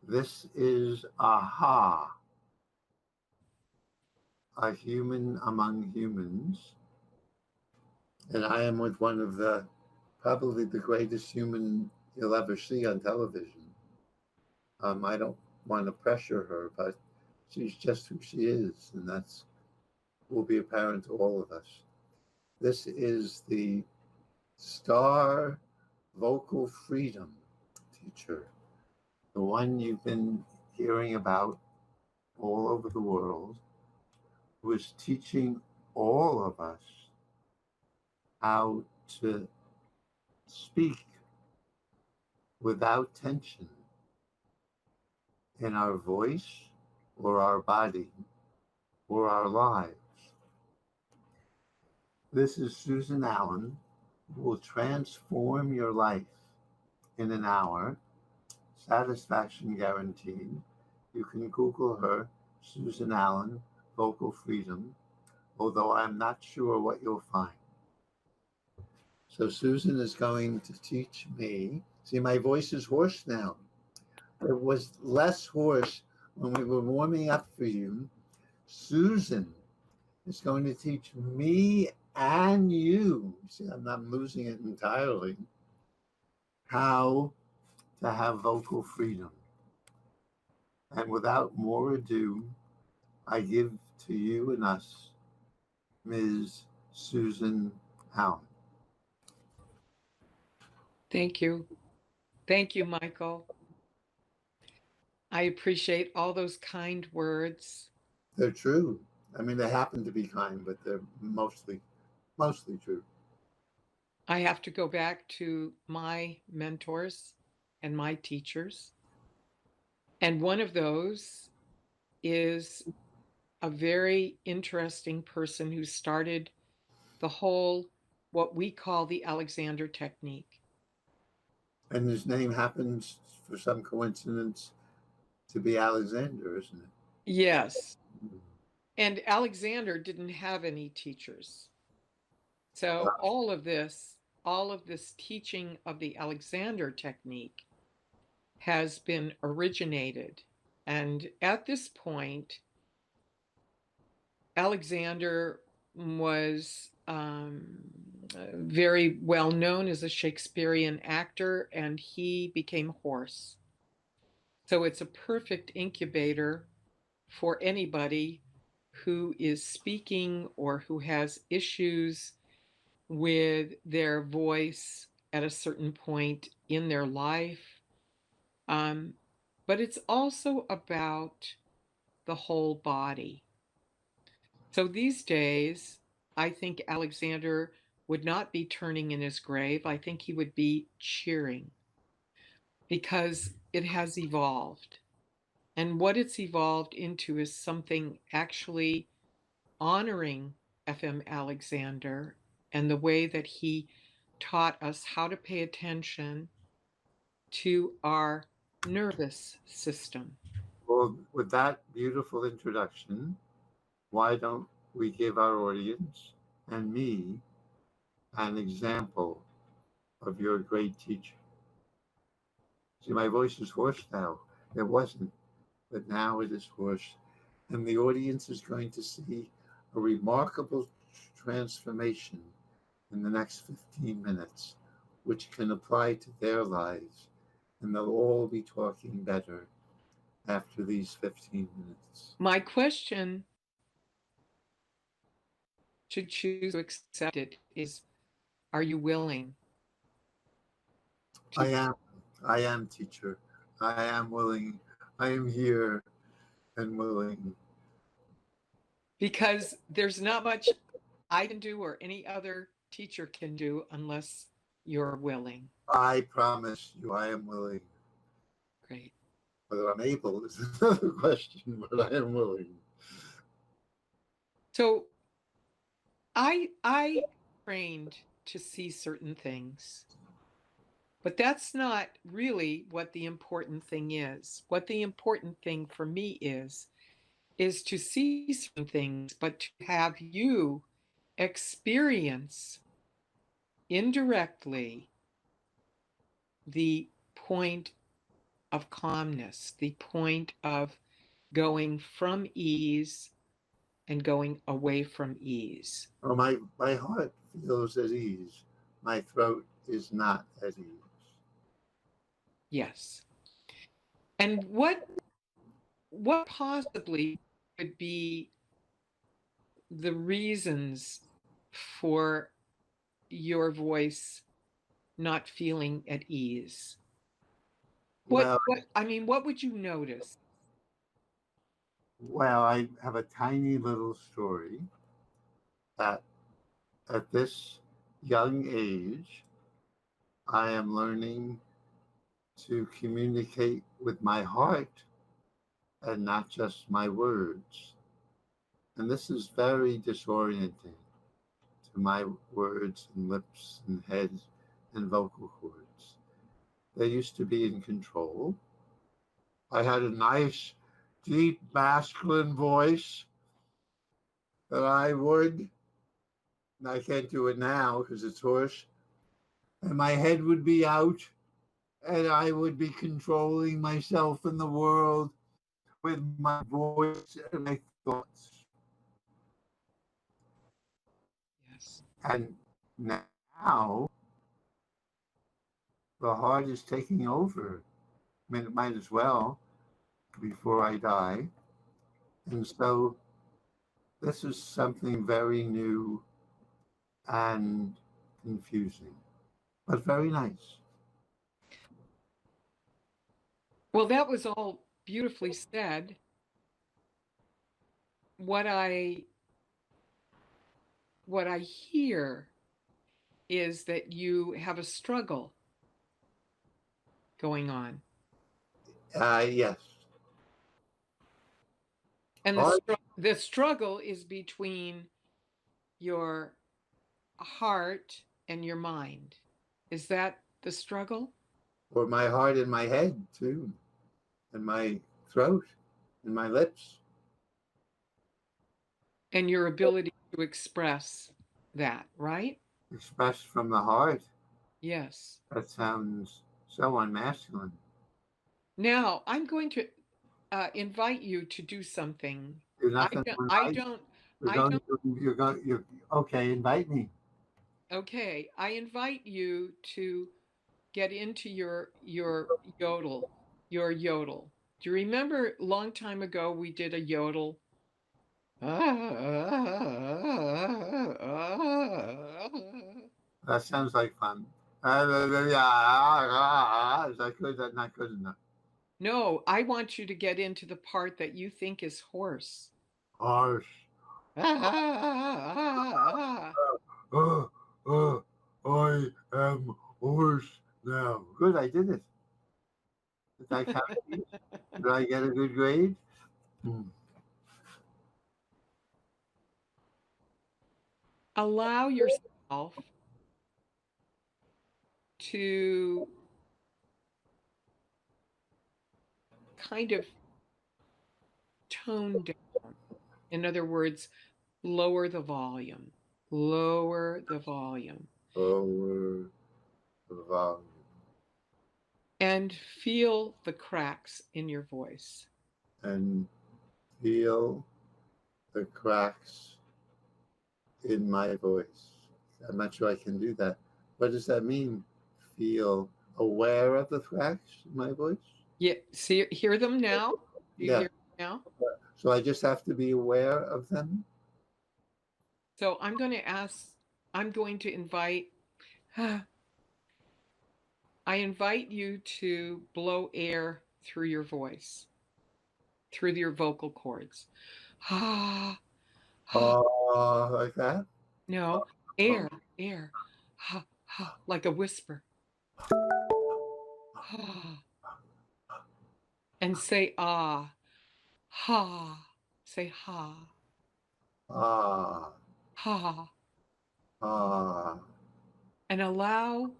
This is Aha, a human among humans, and I am with one of the probably the greatest human you'll ever see on television. I don't want to pressure her, but she's just who she is, and that's will be apparent to all of us. This is the star vocal freedom teacher, the one you've been hearing about all over the world, who is teaching all of us how to speak without tension in our voice or our body or our lives. This is Susan Allen, who will transform your life in an hour, satisfaction guaranteed. You can Google her, Susan Allen, Vocal Freedom, although I'm not sure what you'll find. So Susan is going to teach me. See, my voice is hoarse now. It was less hoarse when we were warming up for you. Susan is going to teach me and you. See, I'm losing it entirely. How to have vocal freedom. And without more ado, I give to you and us Ms. Susan Allen. Thank you. Thank you, Michael. I appreciate all those kind words. They're true. I mean, they happen to be kind, but they're mostly true. I have to go back to my mentors and my teachers. And one of those is a very interesting person who started the whole, what we call the Alexander technique. And his name happens, for some coincidence, to be Alexander, isn't it? Yes. And Alexander didn't have any teachers. So all of this teaching of the Alexander technique has been originated. And at this point, Alexander was very well known as a Shakespearean actor, and he became hoarse. So it's a perfect incubator for anybody who is speaking or who has issues with their voice at a certain point in their life. Um, but it's also about the whole body. So these days, I think Alexander would not be turning in his grave. I think he would be cheering because it has evolved. And what it's evolved into is something actually honoring FM Alexander and the way that he taught us how to pay attention to our nervous system. Well, with that beautiful introduction, why don't we give our audience and me an example of your great teacher? See, my voice is hoarse now. It wasn't, but now it is hoarse. And the audience is going to see a remarkable transformation in the next 15 minutes, which can apply to their lives. And they'll all be talking better after these 15 minutes. My question to choose to accept it is, are you willing I to? am, I am, teacher. I am willing. I am here and willing. Because there's not much I can do or any other teacher can do unless you're willing. I promise you, I am willing. Great. Whether I'm able is another question, but I am willing. So I trained to see certain things, but that's not really what the important thing is. What the important thing for me is to see certain things, but to have you experience indirectly the point of calmness, the point of going from ease and going away from ease. Well, my heart feels at ease. My throat is not at ease. Yes. And what possibly could be the reasons for your voice not feeling at ease? Well, What would you notice? well, I have a tiny little story that at this young age, I am learning to communicate with my heart and not just my words. And this is very disorienting to my words and lips and head and vocal cords. They used to be in control. I had a nice, deep, masculine voice that I would, and I can't do it now because it's hoarse, and my head would be out, and I would be controlling myself in the world with my voice and my thoughts. Yes. And now the heart is taking over. I mean, it might as well before I die. And so this is something very new and confusing, but very nice. Well, that was all beautifully said. What I hear is that you have a struggle going on. Yes. And Heart the struggle is between your heart and your mind. Is that the struggle? or my heart and my head too, and my throat and my lips. And your ability to express that, right? Expressed from the heart. Yes. That sounds so unmasculine. Now, I'm going to invite you to do something. You're not going to I invite. don't, You're I going. don't, You're going. You're okay. Invite me. okay. I invite you to get into your yodel, your yodel. Do you remember a long time ago we did a yodel? That sounds like fun. Is that good? That's not good enough. No, I want you to get into the part that you think is hoarse. Harsh. Uh, I am hoarse now. Good, I did it. Did I count? Did I get a good grade? Hmm. Allow yourself to kind of tone down. In other words, lower the volume. Lower the volume. Lower the volume And feel the cracks in your voice. and feel the cracks in my voice. I'm not sure I can do that. What does that mean? Feel aware of the cracks in my voice? Yeah, hear them now? Do you Yeah. hear them now? So I just have to be aware of them. So I'm going to invite, I invite you to blow air through your voice, through your vocal cords. Ah, ah, Like that. no, air, air, like a whisper. And say ah, ha, say ha, Ah, ha, ah. and allow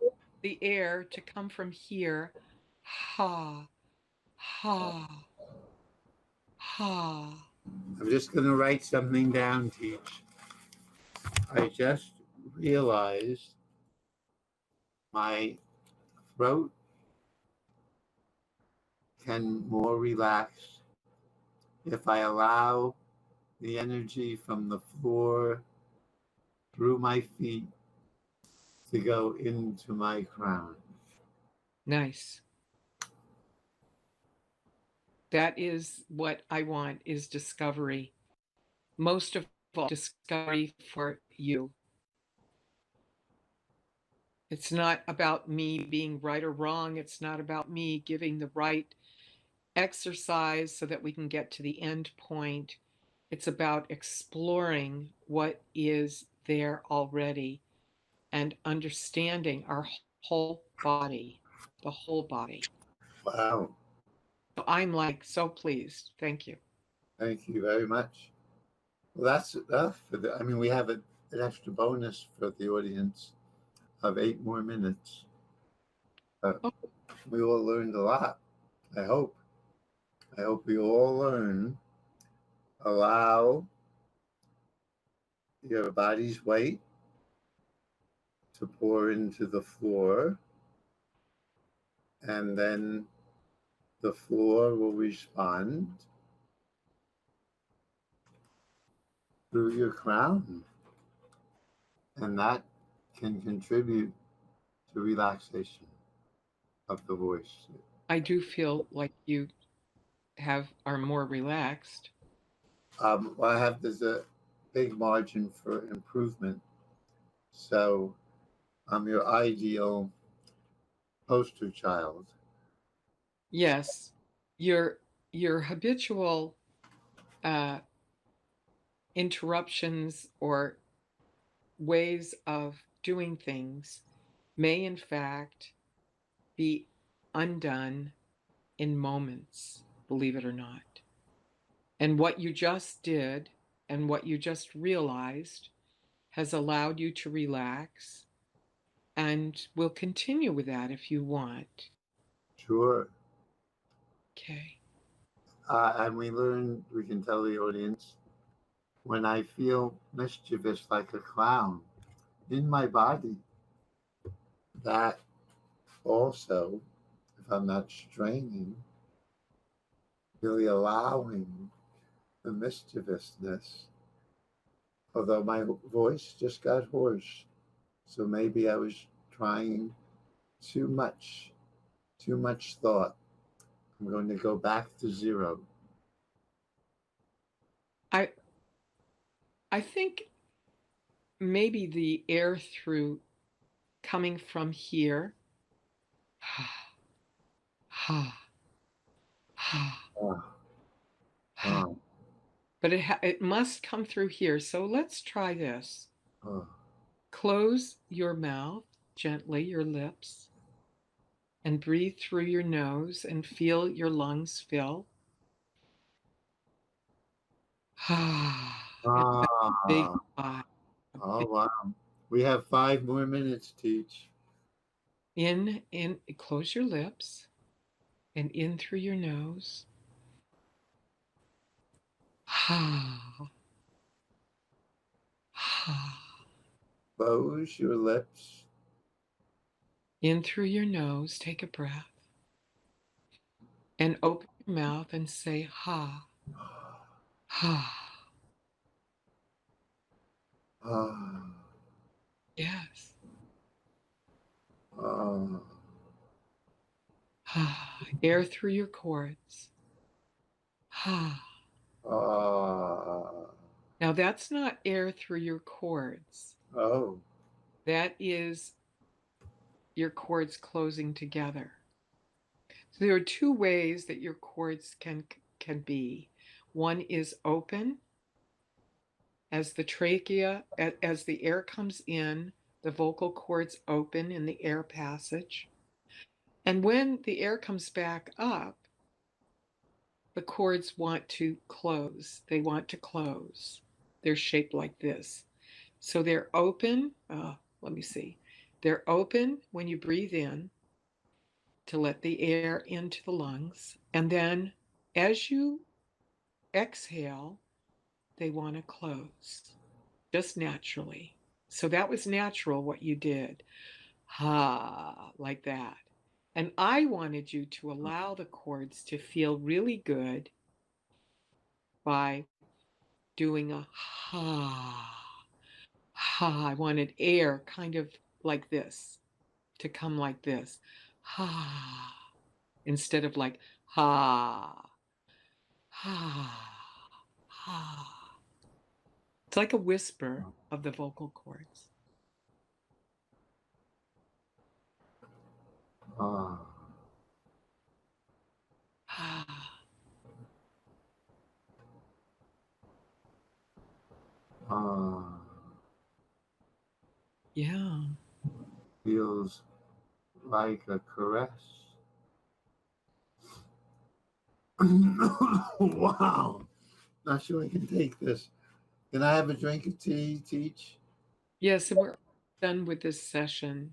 the air to come from here, ha, ha, ha. I'm just going to write something down, Teach. I just realized my throat can more relax if I allow the energy from the floor through my feet to go into my crown. Nice. That is what I want, is discovery. Most of all, discovery for you. It's not about me being right or wrong. It's not about me giving the right exercise so that we can get to the end point. It's about exploring what is there already and understanding our whole body, the whole body. Wow. So I'm like so pleased. Thank you. Thank you very much. Well, that's enough for the, I mean, we have an extra bonus for the audience of 8 more minutes. Oh, We all learned a lot. I hope. I hope we all learn. Allow your body's weight to pour into the floor, and then the floor will respond through your crown. And that can contribute to relaxation of the voice. I do feel like you are more relaxed. Well, there's a big margin for improvement. So I'm your ideal poster child. Yes, your habitual uh, interruptions or ways of doing things may in fact be undone in moments, believe it or not. And what you just did and what you just realized has allowed you to relax, and we'll continue with that if you want. Sure. Okay. And we can tell the audience, when I feel mischievous like a clown in my body, that also, if I'm not straining, really allowing the mischievousness, although my voice just got hoarse. So maybe I was trying too much, too much thought. I'm going to go back to zero. I I think maybe the air through coming from here, Ah, ah, but it must come through here. So let's try this. ah, Close your mouth gently, your lips, and breathe through your nose and feel your lungs fill. And a big ah. sigh. A Oh, big, wow. We have 5 more minutes, Teach. close your lips and in through your nose. Close your lips. In through your nose, take a breath and open your mouth and say ha, ha. Ah, Yes. ah, Ha. Air through your cords. Ha. ah. Now that's not air through your cords. Oh, That is your cords closing together. So there are two ways that your cords can be. One is open as the trachea, as the air comes in, the vocal cords open in the air passage. And when the air comes back up, the cords want to close. They want to close. They're shaped like this. So they're open. Let me see. They're open when you breathe in to let the air into the lungs. And then as you exhale, they want to close just naturally. So that was natural what you did. Ha, like that. And I wanted you to allow the chords to feel really good by doing a ha, ha. I wanted air kind of like this, to come like this, ha, instead of like ha, ha, ha. It's like a whisper of the vocal cords. Ah, Ha. ah. Yeah. Feels like a caress. Wow. Not sure I can take this. Can I have a drink of tea, Teach? Yes, and we're done with this session.